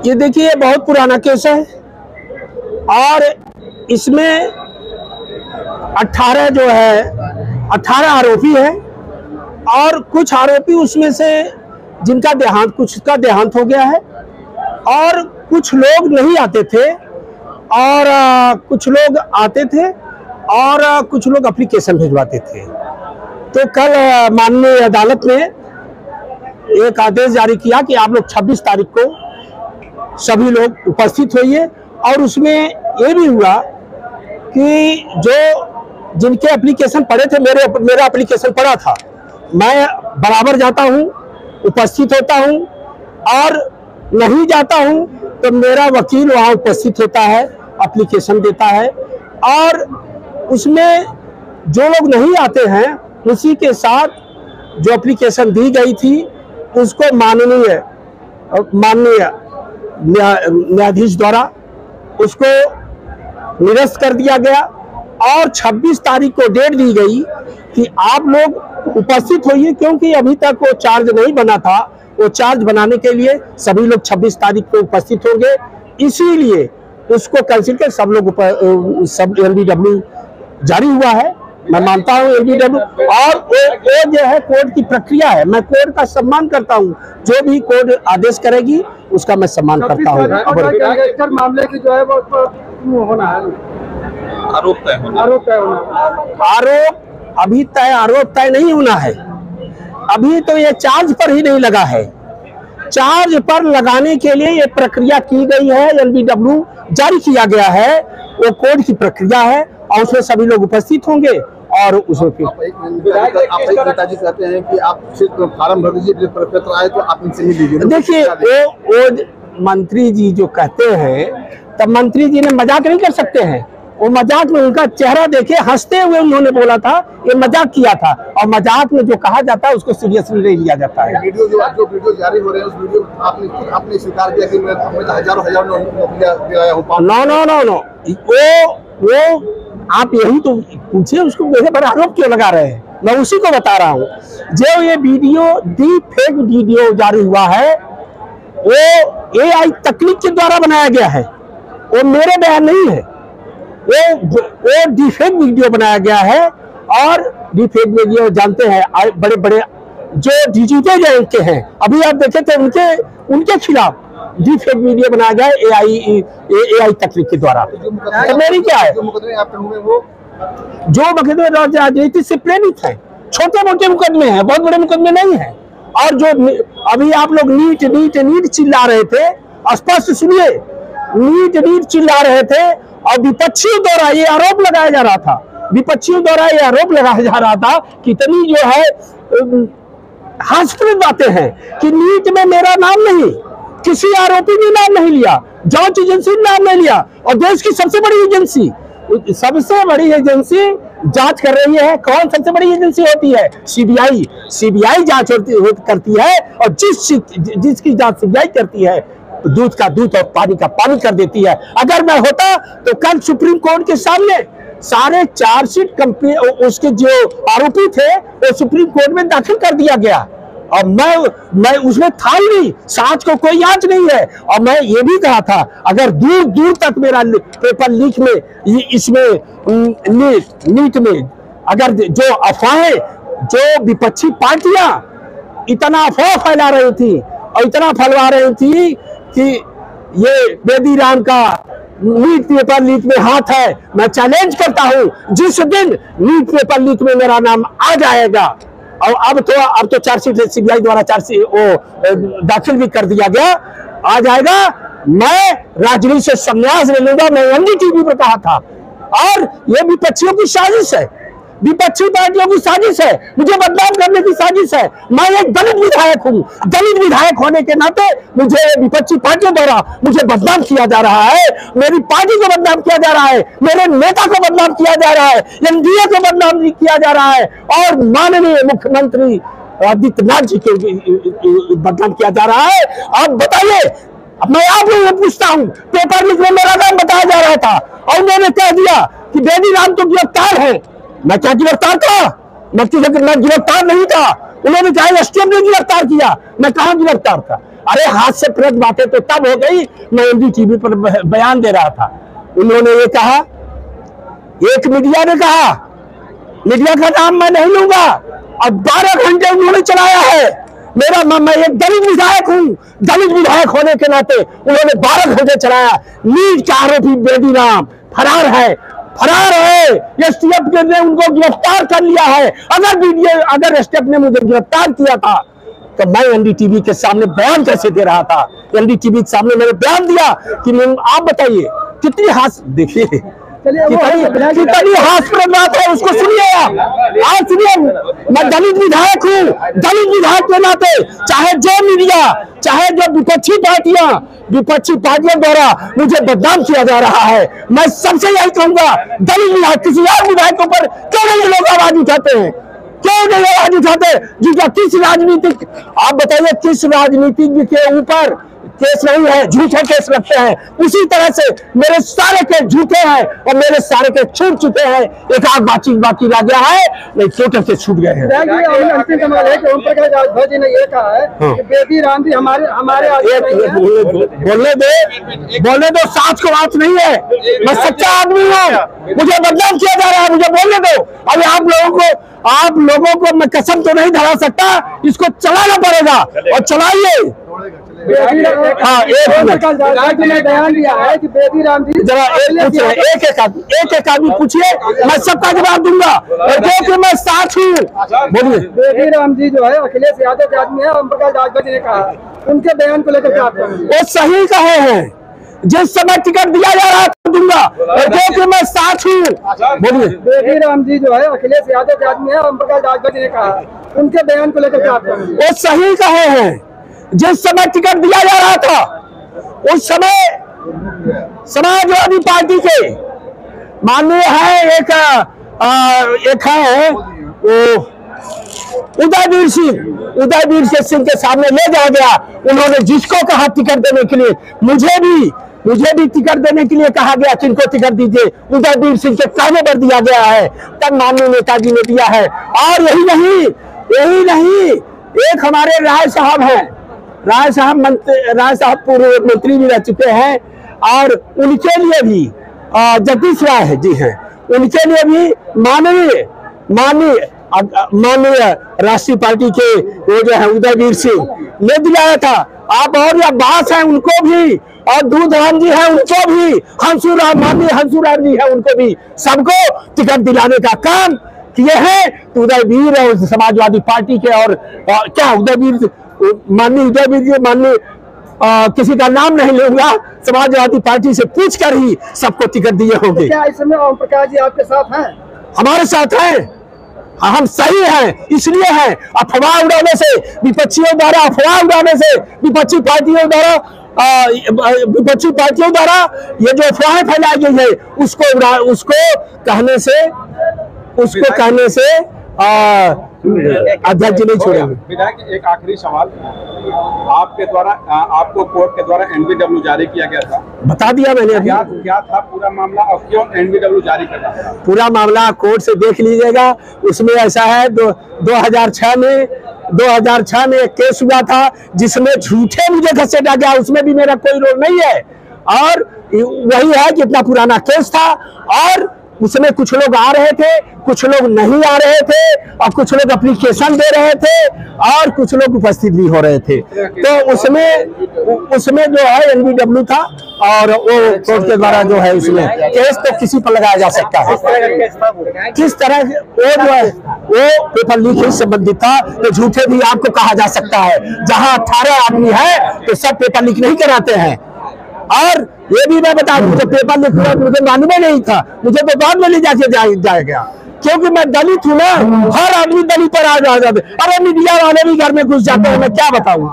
ये देखिए बहुत पुराना केस है और इसमें 18 आरोपी है और कुछ आरोपी उसमें से जिनका कुछ का देहांत हो गया है और कुछ लोग नहीं आते थे और कुछ लोग आते थे और कुछ लोग एप्लीकेशन भिजवाते थे। तो कल माननीय अदालत ने एक आदेश जारी किया कि आप लोग 26 तारीख को सभी लोग उपस्थित होइए और उसमें ये भी हुआ कि जो जिनके एप्लीकेशन पड़े थे, मेरा एप्लीकेशन पड़ा था, मैं बराबर जाता हूँ, उपस्थित होता हूँ और नहीं जाता हूँ तो मेरा वकील वहाँ उपस्थित होता है, एप्लीकेशन देता है और उसमें जो लोग नहीं आते हैं उसी के साथ जो एप्लीकेशन दी गई थी उसको माननीय न्यायाधीश द्वारा उसको निरस्त कर दिया गया और 26 तारीख को डेट दी गई कि आप लोग उपस्थित होइए, क्योंकि अभी तक वो चार्ज नहीं बना था। वो चार्ज बनाने के लिए सभी लोग 26 तारीख को उपस्थित होंगे, इसीलिए उसको कैंसिल कर सब LBW जारी हुआ है। मैं मानता हूँ LBW और वो जो है कोर्ट की प्रक्रिया है, मैं कोर्ट का सम्मान करता हूँ, जो भी कोर्ट आदेश करेगी उसका मैं सम्मान करता हूँ। मामले की जो है वो होना है, आरोप तय नहीं होना है। अभी तो ये चार्ज पर ही नहीं लगा है, चार्ज पर लगाने के लिए ये प्रक्रिया की गई है, LBW जारी किया गया है, वो कोर्ट की प्रक्रिया है और उसमें सभी लोग उपस्थित होंगे और उसमें नेताजी कहते हैं कि आप सिर्फ फार्म भर दीजिए, पत्र आए तो आप इनसे मिल लीजिए। देखिए वो मंत्री जी जो कहते हैं तब मंत्री जी ने मजाक नहीं कर सकते हैं। वो मजाक में उनका चेहरा देखे हंसते हुए उन्होंने बोला था, ये मजाक किया था और मजाक में जो कहा जाता है उसको सीरियसली नहीं लिया जाता है। जो वीडियो जारी हो रहे हैं उस वीडियो आपने स्वीकार किया कि मैं हजारों नौकरियां दिलाया हूं। नो वो आप यही तो पूछिए, उसको मेरे पर आरोप क्यों लगा रहे हैं, मैं उसी को बता रहा हूँ। जो ये वीडियो फेक वीडियो जारी हुआ है वो AI तकनीक के द्वारा बनाया गया है, वो मेरे बयान नहीं है, वो डिफेक वीडियो बनाया गया है। और डिफेक वीडियो जानते हैं बड़े बड़े जो डिजिटल के हैं, अभी आप देखे थे उनके खिलाफ डिफेक वीडियो बनाया गया है AI तकनीक के द्वारा। तो मेरी क्या है, जो मुकदमे राजनीति से प्रेरित है, छोटे मोटे मुकदमे हैं, बहुत बड़े मुकदमे नहीं है। और जो अभी आप लोग नीट चिल्ला रहे थे, स्पष्ट सुनिए, नीट चिल्ला रहे थे और विपक्षियों द्वारा ये आरोप लगाया जा रहा था, कितनी जो है हास्यास्पद बातें हैं कि नीट में मेरा नाम नहीं, किसी आरोपी ने नाम नहीं लिया, जांच एजेंसी ने नाम नहीं लिया और देश की सबसे बड़ी एजेंसी जांच कर रही है। कौन सबसे बड़ी एजेंसी होती है? CBI जांच करती है और जिसकी जांच CBI करती है दूध का दूध और पानी का पानी कर देती है। अगर मैं होता तो कल सुप्रीम कोर्ट के सामने सारे चार्जशीट उसके जो आरोपी थे वो सुप्रीम कोर्ट में दाखिल कर दिया गया और मैं उसमें था ही नहीं, साच को कोई आंच नहीं है। और मैं ये भी कहा था अगर दूर दूर तक मेरा पेपर लीक में इसमें नीट में अगर जो अफवाहें, जो विपक्षी पार्टियां इतना अफवाह फैला रही थी और इतना फैलवा रही थी कि ये बेदी राम का नीट पेपर लीक में हाथ है, मैं चैलेंज करता हूं जिस दिन नीट पेपर लीक में मेरा नाम आ जाएगा, और अब तो चार्जशीट CBI द्वारा दाखिल भी कर दिया गया, आ जाएगा, मैं राजनीति से संन्यास ले लूंगा। मैं NDTV पर कहा था और ये विपक्षियों की साजिश है, विपक्षी पार्टियों की साजिश है, मुझे बदनाम करने की साजिश है। मैं एक दलित विधायक हूँ, दलित विधायक होने के नाते मुझे विपक्षी पार्टियों द्वारा मुझे बदनाम किया जा रहा है, मेरी पार्टी को बदनाम किया जा रहा है, मेरे नेता को बदनाम किया जा रहा है, NDA को बदनाम किया जा रहा है और माननीय मुख्यमंत्री आदित्यनाथ जी को बदनाम किया जा रहा है। अब बताइए, मैं आप लोगों से पूछता हूँ, पेपर लीक में मेरा नाम बताया जा रहा था और उन्होंने कह दिया कि बेदी राम तो गिरफ्तार है। मैं क्या गिरफ्तार था? मैं गिरफ्तार नहीं था। उन्होंने कहा STF ने गिरफ्तार किया, मैं कहां गिरफ्तार था? अरे हास्यप्रद बातें तो तब हो गई, मैं एनडीटीवी पर बयान दे रहा था। उन्होंने ये कहा, एक मीडिया ने कहा, मीडिया का नाम मैं नहीं लूंगा, और 12 घंटे उन्होंने चलाया है। मैं एक दलित विधायक हूं, दलित विधायक होने के नाते उन्होंने 12 घंटे चलाया। नीट का आरोपी बेदी राम फरार है, एसटीएफ ने उनको गिरफ्तार कर लिया है। अगर एसटीएफ ने मुझे गिरफ्तार किया था तो मैं एनडीटीवी के सामने बयान कैसे दे रहा था? एनडीटीवी के सामने मैंने बयान दिया कि आप बताइए कितनी देखिए कितनी हास्यप्रद बात है, उसको सुनिए आप सुनिए। मैं दलित विधायक हूँ, दलित विधायक के नाते चाहे जो मीडिया, चाहे जो विपक्षी पार्टियों द्वारा मुझे बदनाम किया जा रहा है, मैं सबसे यही कहूंगा, दलित विधायक किसी और विधायकों पर क्यों नहीं लोग आवाज उठाते हैं? क्यों नहीं आवाज उठाते? जिनका किस राजनीतिक, आप बताइए किस राजनीतिक के ऊपर केस नहीं है, झूठे केस लगते हैं। उसी तरह से मेरे सारे केस झूठे हैं और मेरे सारे केस छूट चुके हैं। एक आध बाकी रह गया है, नहीं टोटल से छूट गए हैं। अंतिम सवाल है कि ओम प्रकाश राजभर जी ने ये कहा है कि बेदी राम जी हमारे बोलने दो, साथ को बात नहीं है। मैं सच्चा आदमी हूँ, मुझे बदनाम किया जा रहा है, मुझे बोलने दो। अभी आप लोगों को मैं कसम तो नहीं धरा सकता, इसको चलाना पड़ेगा और चलाइए। बयान दिया है कि बेदी राम जी, जरा एक आदमी पूछिए, मैं सबका जवाब दूंगा। और क्योंकि मैं साथ हूँ, बोलिए। बेदी राम जी जो है अखिलेश यादव के आदमी है, ओम प्रकाश राजभर जी ने कहा, उनके बयान को लेकर क्या आप कहेंगे? वो सही कहे हैं, जिस समय टिकट दिया जा रहा था दूंगा, और क्योंकि मैं साथ हूँ, बोलिए। बेदी राम जी जो है अखिलेश यादव के आदमी है, ओम प्रकाश राजभर जी ने कहा, उनके बयान को लेकर क्या आप कहेंगे? वो सही कहे हैं, जिस समय टिकट दिया जा रहा था उस समय समाजवादी पार्टी के माननीय है एक है उदयवीर सिंह के सामने ले जाया गया। उन्होंने जिसको कहा टिकट देने के लिए, मुझे भी टिकट देने के लिए कहा गया, किनको टिकट दीजिए, उदयवीर सिंह के कहने पर दिया गया है, तब माननीय नेताजी ने दिया है। और यही नहीं, एक हमारे राय साहब पूर्व मंत्री भी रह चुके हैं, और उनके लिए भी जगदीश राय जी हैं, उनके लिए भी माननीय राष्ट्रीय पार्टी के वो जो है उदयवीर सिंह ने दिलाया था। आप और या बास हैं उनको भी, और दूधराम जी हैं उनको भी, माननीय हंसुराम जी हैं उनको भी, सबको टिकट दिलाने का काम किए हैं। उदयवीर और समाजवादी पार्टी के और क्या माननीय उदयवीर जी, किसी का नाम नहीं लूंगा, समाजवादी पार्टी से पूछकर ही सबको टिकट दिए होंगे। क्या इस समय ओम प्रकाश जी आपके साथ हैं? हमारे साथ हैं, हम सही हैं, इसलिए हैं। अफवाह उड़ाने से, विपक्षियों द्वारा अफवाह उड़ाने से, विपक्षी पार्टियों द्वारा ये जो अफवाहें फैलाई गई है, उसको कहने से अध्यक्ष जी नहीं छोड़ेंगे। विधायक, एक आखिरी सवाल, आपके द्वारा आपको कोर्ट के द्वारा एनबीडब्ल्यू जारी किया गया था, बता दिया मैंने अभी। क्या था पूरा मामला और क्यों एनबीडब्ल्यू जारी करना था? पूरा मामला कोर्ट से देख लीजिएगा। उसमें ऐसा है, 2006 में एक केस हुआ था जिसमें झूठे मुझे घसीटा गया, उसमें भी मेरा कोई रोल नहीं है। और वही है कि इतना पुराना केस था, और उसमें कुछ लोग आ रहे थे, कुछ लोग नहीं आ रहे थे, और कुछ लोग एप्लीकेशन दे रहे थे, और कुछ लोग उपस्थित भी हो रहे थे। तो उसमें जो है एनबीडब्ल्यू था, और वो कोर्ट के द्वारा जो है उसमें केस तो किसी पर लगाया जा सकता है। किस तरह वो जो है वो पेपर लीक से संबंधित था, तो झूठे भी आपको कहा जा सकता है। जहां 18 आदमी है तो सब पेपर लीक नहीं कराते हैं। और ये भी मैं बता दूं, मुझे पेपर लिखना मुझे मालूम नहीं था, मुझे तो बाद में ले जाएगा, क्योंकि मैं दलित हूँ ना। हर आदमी दलित पर आ जाते, अरे मीडिया वाले भी घर में घुस जाते हैं, मैं क्या बताऊं।